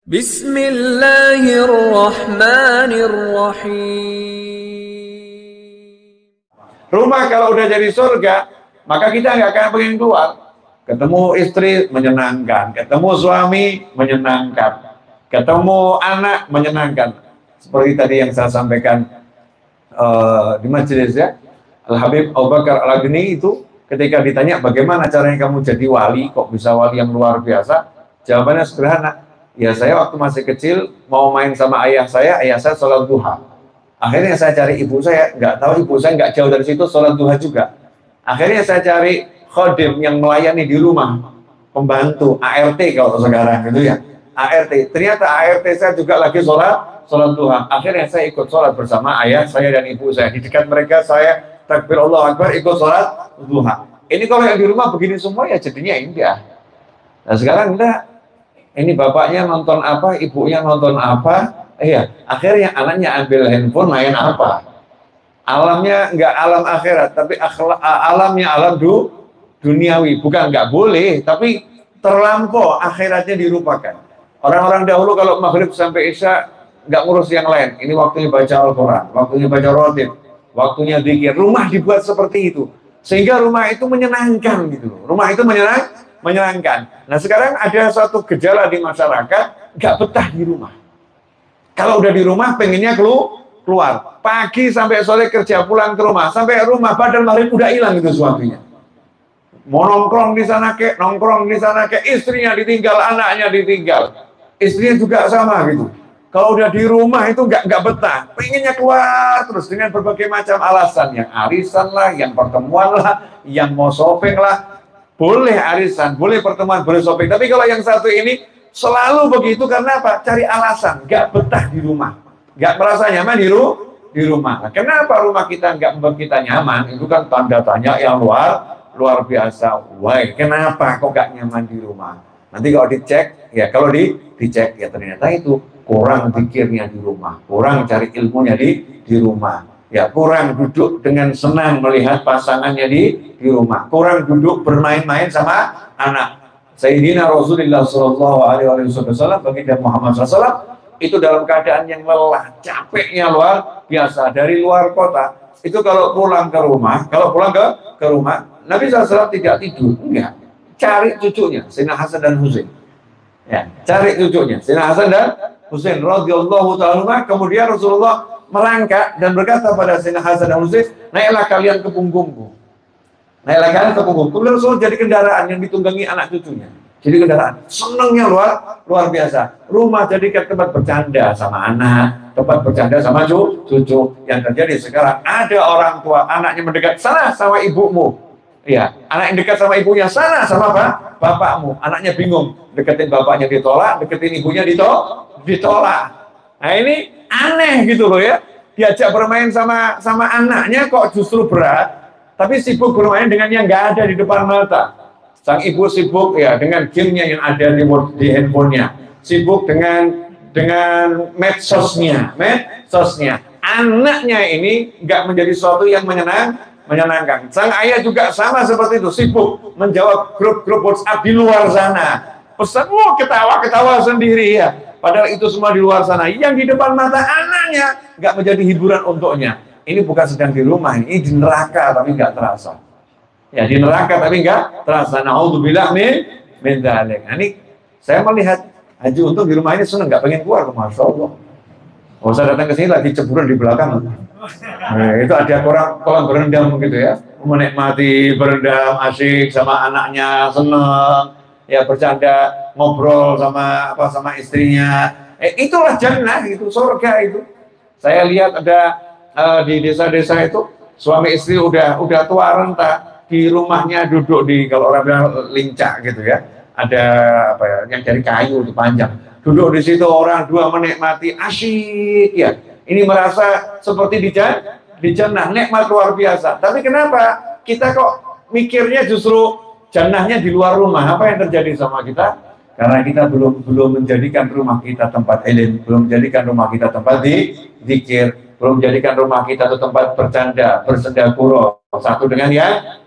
Bismillahirrahmanirrahim. Rumah kalau udah jadi surga, maka kita nggak akan pengen keluar. Ketemu istri menyenangkan, ketemu suami menyenangkan, ketemu anak menyenangkan. Seperti tadi yang saya sampaikan di majelis ya, Al-Habib Abu Bakar Al-Aghni itu ketika ditanya bagaimana caranya kamu jadi wali, kok bisa wali yang luar biasa, jawabannya sederhana. Ya saya waktu masih kecil mau main sama ayah saya sholat duha. Akhirnya saya cari ibu saya, nggak tahu ibu saya nggak jauh dari situ sholat duha juga. Akhirnya saya cari khodim yang melayani di rumah, pembantu ART kalau sekarang gitu ya, ART. Ternyata ART saya juga lagi sholat duha. Akhirnya saya ikut sholat bersama ayah saya dan ibu saya. Di dekat mereka saya takbir Allahu Akbar ikut sholat duha. Ini kalau yang di rumah begini semua ya jadinya indah. Nah sekarang enggak. Ini bapaknya nonton apa, ibunya nonton apa, akhirnya anaknya ambil handphone main apa. Alamnya nggak alam akhirat, tapi alamnya alam duniawi. Bukan nggak boleh, tapi terlampau akhiratnya dilupakan. Orang-orang dahulu kalau maghrib sampai isya nggak ngurus yang lain. Ini waktunya baca Al-Quran, waktunya baca rotib, waktunya zikir. Rumah dibuat seperti itu, sehingga rumah itu menyenangkan gitu. Rumah itu menyenangkan. Nah sekarang ada suatu gejala di masyarakat, nggak betah di rumah. Kalau udah di rumah pengennya keluar. Pagi sampai sore kerja pulang ke rumah, sampai rumah padahal maghrib udah hilang itu suaminya. Mau nongkrong di sana kek, nongkrong di sana kek, istrinya ditinggal, anaknya ditinggal. Istrinya juga sama gitu. Kalau udah di rumah itu nggak betah, pengennya keluar terus dengan berbagai macam alasan, yang arisan lah, yang pertemuan lah, yang mau shopping lah. Boleh arisan, boleh pertemuan, boleh shopping. Tapi kalau yang satu ini selalu begitu karena apa? Cari alasan, nggak betah di rumah, nggak merasa nyaman di rumah. Nah, kenapa rumah kita nggak membuat kita nyaman? Itu kan tanda tanya yang luar biasa. Why? Kenapa kok nggak nyaman di rumah? Nanti kalau dicek, ya kalau dicek ya ternyata itu kurang pikirnya di rumah, kurang cari ilmunya di rumah. Ya kurang duduk dengan senang melihat pasangannya di rumah, kurang duduk bermain-main sama anak. Sayyidina Rasulullah SAW, baginda Muhammad SAW itu dalam keadaan yang lelah, capeknya luar biasa dari luar kota. Itu kalau pulang ke rumah, Nabi SAW tidak tidur, enggak, cari cucunya, Sayyidina Hasan dan Husain. Ya, cari cucunya, Sayyidina Hasan dan Husain radhiyallahu ta'ala. Kemudian Rasulullah merangkak dan berkata pada Sayyidina Hasan dan Husain, naiklah kalian ke punggungku. Naiklah kalian ke punggungku. Kemudian Rasulullah jadi kendaraan yang ditunggangi anak cucunya. Jadi kendaraan. Senangnya luar biasa. Rumah jadikan tempat bercanda sama anak, tempat bercanda sama cucu. Yang terjadi sekarang ada orang tua, anaknya mendekat, sana sama ibumu. Iya, anak yang dekat sama ibunya, sana sama bapakmu. Anaknya bingung, deketin bapaknya ditolak, deketin ibunya ditolak. Nah ini aneh gitu loh ya, diajak bermain sama anaknya kok justru berat, tapi sibuk bermain dengan yang nggak ada di depan mata. Sang ibu sibuk ya dengan gamenya yang ada di handphonenya, sibuk dengan medsosnya. Anaknya ini nggak menjadi sesuatu yang menyenangkan. Sang ayah juga sama seperti itu, sibuk menjawab grup WhatsApp di luar sana, pesan ketawa sendiri ya. Padahal itu semua di luar sana. Yang di depan mata anaknya nggak menjadi hiburan untuknya. Ini bukan sedang di rumah, ini di neraka tapi nggak terasa. Ya di neraka tapi nggak terasa. Na'udzubillah min dzalik. Nah, ini saya melihat Haji Untung di rumah ini senang, nggak pengen keluar, masya Allah. Oh saya datang ke sini lagi ceburan di belakang. Nah, itu ada kolam berendam gitu ya, menikmati berendam asik sama anaknya, seneng. Ya bercanda, ngobrol sama istrinya. Itulah jannah, itu surga itu. Saya lihat ada di desa-desa itu suami istri udah tua renta, di rumahnya duduk di, kalau orang bilang lincah gitu ya. Ada apa ya, yang dari kayu itu panjang. Duduk di situ orang dua menikmati asyik ya. Ini merasa seperti di jannah, nikmat luar biasa. Tapi kenapa kita kok mikirnya justru jannahnya di luar rumah? Apa yang terjadi sama kita? Karena kita belum menjadikan rumah kita tempat ilmu, belum menjadikan rumah kita tempat zikir, belum menjadikan rumah kita tempat bercanda, bersendakuro satu dengan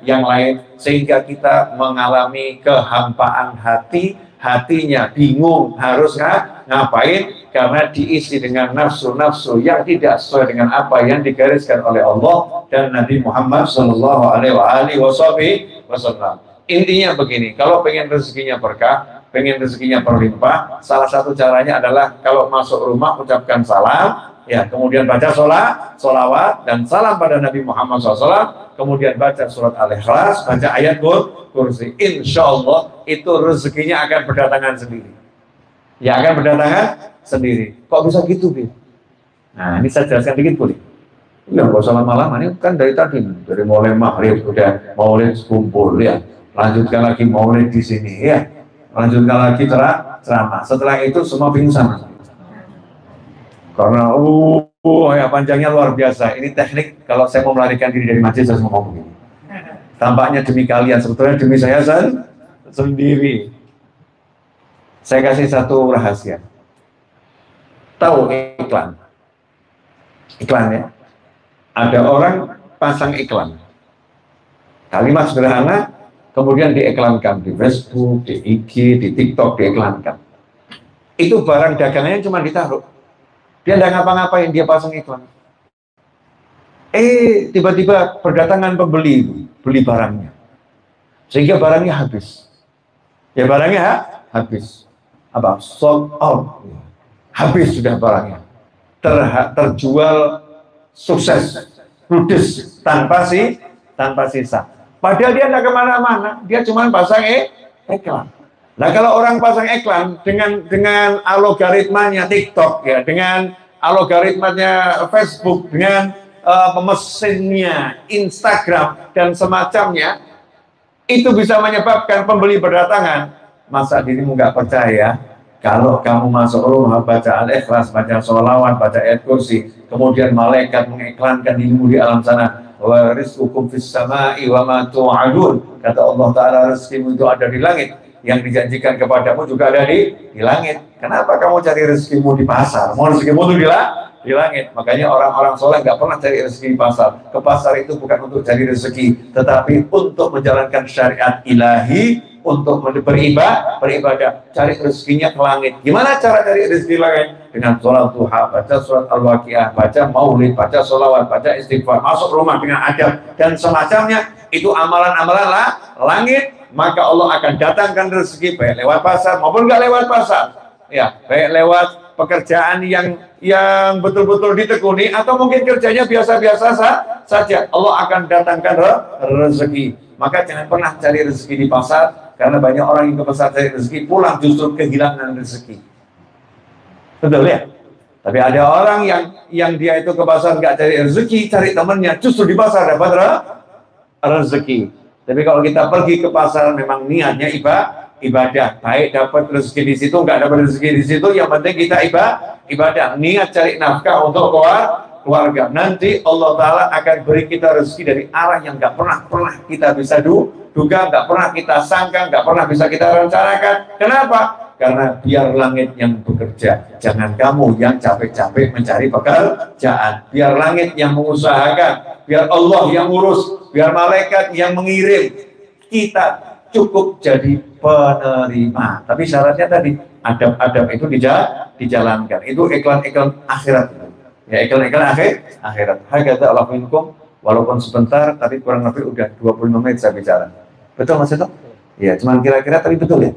yang lain, sehingga kita mengalami kehampaan hati, hatinya bingung harus Ngapain? Karena diisi dengan nafsu-nafsu yang tidak sesuai dengan apa yang digariskan oleh Allah dan Nabi Muhammad Shallallahu Alaihi Wasallam. Intinya begini, kalau pengen rezekinya berkah, pengen rezekinya berlimpah, salah satu caranya adalah kalau masuk rumah ucapkan salam, ya, kemudian baca sholawat dan salam pada Nabi Muhammad SAW, kemudian baca surat Al-Ikhlas, baca ayat kursi. Insya Allah itu rezekinya akan berdatangan sendiri. Ya, akan berdatangan sendiri. Kok bisa gitu, Bi? Nah, ini saya jelaskan dikit boleh? Ya, nggak usah lama-lama, ini kan dari tadi, dari mulai maghrib udah maulid kumpul ya. Lanjutkan lagi maulid di sini ya. Lanjutkan lagi ceramah. Setelah itu semua pingsan. Karena ya panjangnya luar biasa. Ini teknik kalau saya mau melarikan diri dari masjid saya ngomong begini. Tampaknya demi kalian, sebetulnya demi saya sendiri. Saya kasih satu rahasia. Tahu iklan? Iklan ya. Ada orang pasang iklan. Kalimat sederhana, kemudian diiklankan di Facebook, di IG, di TikTok diiklankan. Itu barang dagangannya cuma ditaruh. Dia tidak ngapa-ngapain, dia pasang iklan. Tiba-tiba berdatangan pembeli, beli barangnya. Sehingga barangnya habis. Ya barangnya habis. Apa? Sold out. Habis sudah barangnya. Terjual sukses, ludes, tanpa sisa. Padahal dia tidak kemana-mana, dia cuma pasang iklan. Nah kalau orang pasang iklan dengan algoritmanya TikTok ya, dengan algoritmanya Facebook, dengan mesinnya Instagram dan semacamnya, itu bisa menyebabkan pembeli berdatangan. Masa dirimu nggak percaya kalau kamu masuk rumah baca Al-Ikhlas, baca sholawat, baca ayat kursi, kemudian malaikat mengiklankan dirimu di alam sana, wa rizqukum fis sama'i wa ma tu'adun, kata Allah Ta'ala, rezekimu itu ada di langit, yang dijanjikan kepadamu juga ada di langit. Kenapa kamu cari rezekimu di pasar? Mau rezekimu itu di langit. Makanya orang-orang soleh nggak pernah cari rezeki di pasar. Ke pasar itu bukan untuk cari rezeki, tetapi untuk menjalankan syariat ilahi, untuk beribadah, cari rezekinya ke langit. Gimana cara cari rezeki langit? Dengan sholat duha, baca surat Al-Waqiah, baca maulid, baca sholawat, baca istighfar, masuk rumah dengan adab dan semacamnya. Itu amalan-amalan langit. Maka Allah akan datangkan rezeki baik lewat pasar maupun nggak lewat pasar. Ya, baik lewat pekerjaan yang betul-betul ditekuni atau mungkin kerjanya biasa-biasa saja. Allah akan datangkan rezeki. Maka jangan pernah cari rezeki di pasar, karena banyak orang yang ke pasar cari rezeki pulang justru kehilangan rezeki. Betul ya? Tapi ada orang yang dia itu ke pasar nggak cari rezeki, cari temannya, justru di pasar dapat rezeki. Tapi kalau kita pergi ke pasar memang niatnya ibadah, baik dapat rezeki di situ, nggak dapat rezeki di situ, yang penting kita ibadah, niat cari nafkah untuk keluarga. Nanti Allah Ta'ala akan beri kita rezeki dari arah yang nggak pernah kita bisa duga, nggak pernah kita sangka, nggak pernah bisa kita rencanakan. Kenapa? Karena biar langit yang bekerja, jangan kamu yang capek-capek mencari pekerjaan. Biar langit yang mengusahakan, biar Allah yang urus, biar malaikat yang mengirim. Kita cukup jadi penerima. Tapi syaratnya tadi, adab-adab itu dijalankan. Itu iklan-iklan akhirat. Ya, iklan-iklan akhirat. Hakata Allah minkum, walaupun sebentar, tapi kurang lebih udah 25 menit saya bicara. Betul Mas Eto? Ya, cuman kira-kira tapi betul ya?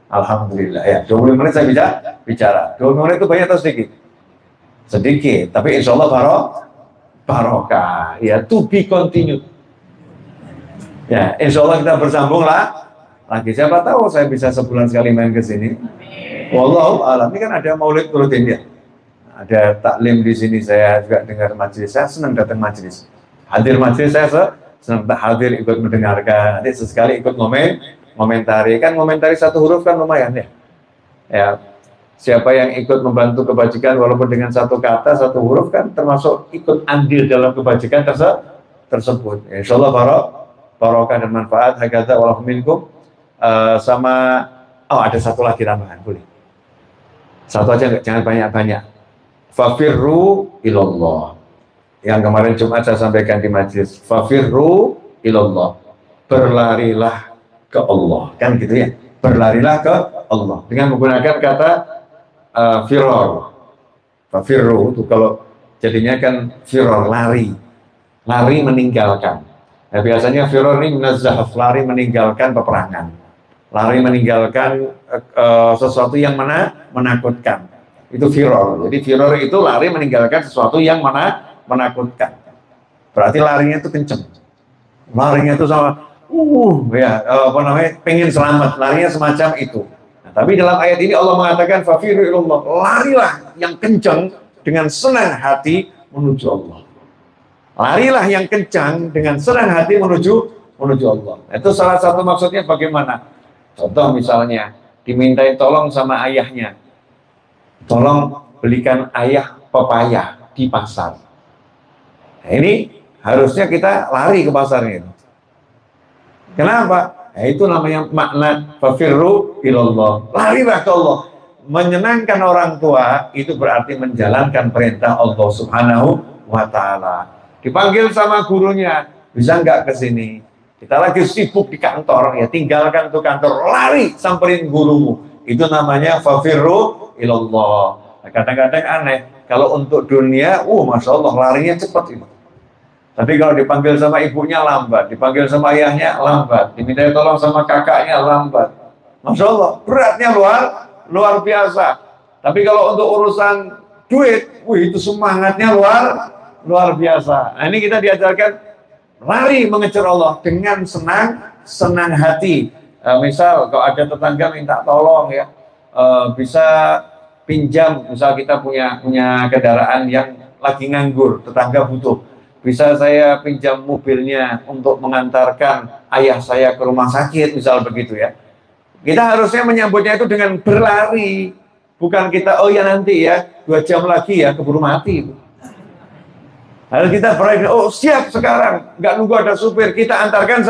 Alhamdulillah ya, 20 menit saya bicara. 20 menit itu banyak atau sedikit? Sedikit, tapi insya Allah barokah. Ya, to be continued. Ya, insya Allah kita bersambung lagi. Siapa tahu saya bisa sebulan sekali main ke sini. Wallahu a'lam. Ini kan ada maulid rutin ya. Ada taklim di sini, saya juga dengar majelis. Saya senang datang majelis. Hadir majelis saya senang hadir, ikut mendengarkan. Nanti sesekali ikut ngomentari. Kan ngomentari satu huruf kan lumayan ya. Ya. Siapa yang ikut membantu kebajikan walaupun dengan satu kata, satu huruf kan termasuk ikut andil dalam kebajikan tersebut. Insya Allah barokah dan manfaat. Hakata walau minkum. Sama ada satu lagi tambahan, boleh. Satu aja, jangan banyak-banyak. Fafirru ilallah. Yang kemarin Jumat saya sampaikan di majlis. Fafirru ilallah. Berlarilah ke Allah. Kan gitu ya. Berlarilah ke Allah. Dengan menggunakan kata firor. Fafirru itu kalau jadinya kan firor, lari meninggalkan. Nah, biasanya firor ini minaz-zahf, lari meninggalkan peperangan, lari meninggalkan sesuatu yang menakutkan. Itu firor. Jadi firor itu lari meninggalkan sesuatu yang menakutkan. Berarti larinya itu kenceng. Larinya itu sama pengen selamat, larinya semacam itu. Tapi dalam ayat ini Allah mengatakan fafiru ilallah, larilah yang kencang dengan senang hati menuju Allah. Larilah yang kencang dengan senang hati menuju Allah. Itu salah satu maksudnya bagaimana? Contoh misalnya dimintai tolong sama ayahnya, tolong belikan ayah pepaya di pasar. Nah, ini harusnya kita lari ke pasarnya. Kenapa? Nah, itu namanya makna fafirru ilallah. Larilah ke Allah. Menyenangkan orang tua itu berarti menjalankan perintah Allah Subhanahu wa Ta'ala. Dipanggil sama gurunya, bisa nggak ke sini? Kita lagi sibuk di kantor, ya tinggalkan tuh kantor, lari samperin gurumu. Itu namanya fafirru ilallah. Nah, kadang-kadang aneh, kalau untuk dunia, masya Allah larinya cepat itu. Tapi kalau dipanggil sama ibunya lambat, dipanggil sama ayahnya lambat, diminta tolong sama kakaknya lambat. Masya Allah, beratnya luar biasa. Tapi kalau untuk urusan duit, itu semangatnya luar biasa. Nah, ini kita diajarkan lari mengejar Allah dengan senang hati. Misal kalau ada tetangga minta tolong ya, bisa pinjam. Misal kita punya kendaraan yang lagi nganggur, tetangga butuh. Bisa saya pinjam mobilnya untuk mengantarkan ayah saya ke rumah sakit, misal begitu ya. Kita harusnya menyambutnya itu dengan berlari. Bukan kita, nanti ya, 2 jam lagi ya, keburu mati. Harus kita berlari, siap sekarang. Nggak nunggu ada supir, kita antarkan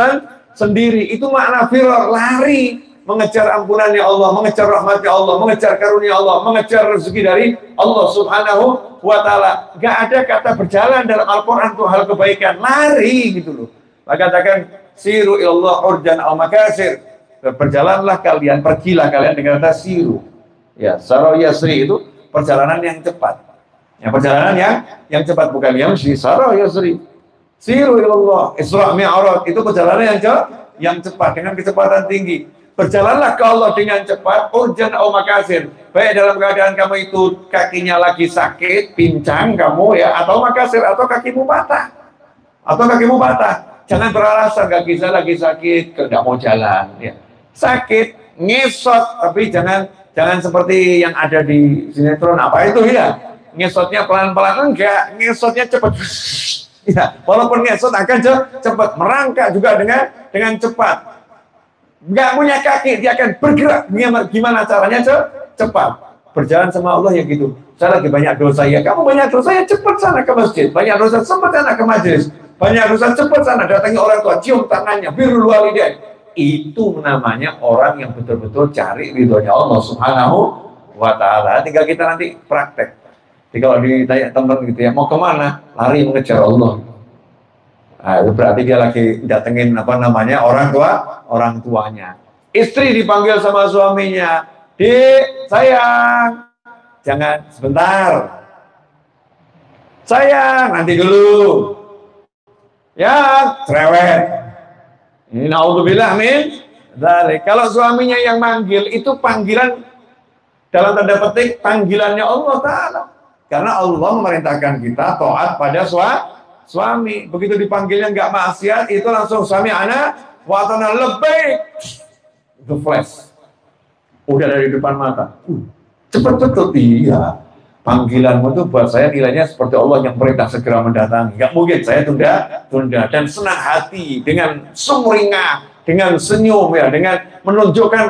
sendiri. Itu makna firor, lari. Mengejar ampunannya Allah, mengejar rahmatnya Allah, mengejar karunia Allah, mengejar rezeki dari Allah Subhanahu wa Ta'ala. Gak ada kata berjalan dalam Al-Quran itu hal kebaikan, lari gitu loh. Maka katakan siru ilallah urjan al-makasir, berjalanlah kalian, pergilah kalian dengan kata siru. Ya, saro yasri itu perjalanan yang cepat. Ya, perjalanan yang cepat, bukan yamsi, saro yasri. Siru ilallah, Isra Mi'raj itu perjalanan yang cepat dengan kecepatan tinggi. Berjalanlah ke Allah dengan cepat, urjan au makasir. Baik dalam keadaan kamu itu kakinya lagi sakit, pincang kamu ya, atau makasir, atau kakimu patah. Jangan beralasan kaki saya lagi sakit, nggak mau jalan. Ya. Sakit, ngesot, tapi jangan seperti yang ada di sinetron apa itu ya. Ngesotnya pelan-pelan, enggak, ngesotnya cepat. Ya, walaupun ngesot akan cepat, merangkak juga dengan cepat. Nggak punya kaki, dia akan bergerak. Gimana caranya? Cepat. Berjalan sama Allah ya gitu. Saya lagi banyak dosa ya. Kamu banyak dosa ya, cepat sana ke masjid. Banyak dosa, cepat sana ke majelis. Banyak dosa, cepat sana datangi orang tua, cium tangannya, birrul walidain. Itu namanya orang yang betul-betul cari ridhonya Allah Subhanahu wa Ta'ala. Tinggal kita nanti praktek. Jadi kalau ditanya teman gitu ya, mau kemana? Lari mengejar Allah. Nah, itu berarti dia lagi datengin orang tuanya. Istri dipanggil sama suaminya, "Dik, sayang, jangan sebentar. Sayang, nanti dulu. Ya, cerewet." Ini naudzubillah min dzalik. Kalau suaminya yang manggil, itu panggilan dalam tanda petik panggilannya Allah Ta'ala. Karena Allah memerintahkan kita taat pada suami. Begitu dipanggilnya nggak maksiat, itu langsung suami anak watana lebih itu flash udah dari depan mata. Cepet iya, panggilanmu itu buat saya nilainya seperti Allah yang perintah segera mendatangi. Nggak mungkin saya tunda dan senang hati dengan sumringah, dengan senyum ya, dengan menunjukkan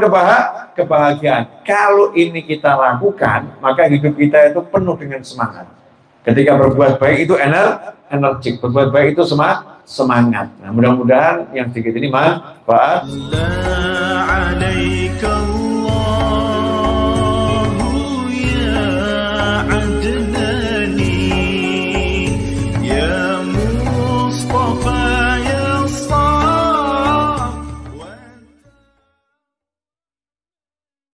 kebahagiaan. Kalau ini kita lakukan, maka hidup kita itu penuh dengan semangat. Ketika berbuat baik itu energik, berbuat baik itu semangat. Nah, mudah-mudahan yang sedikit ini manfaat.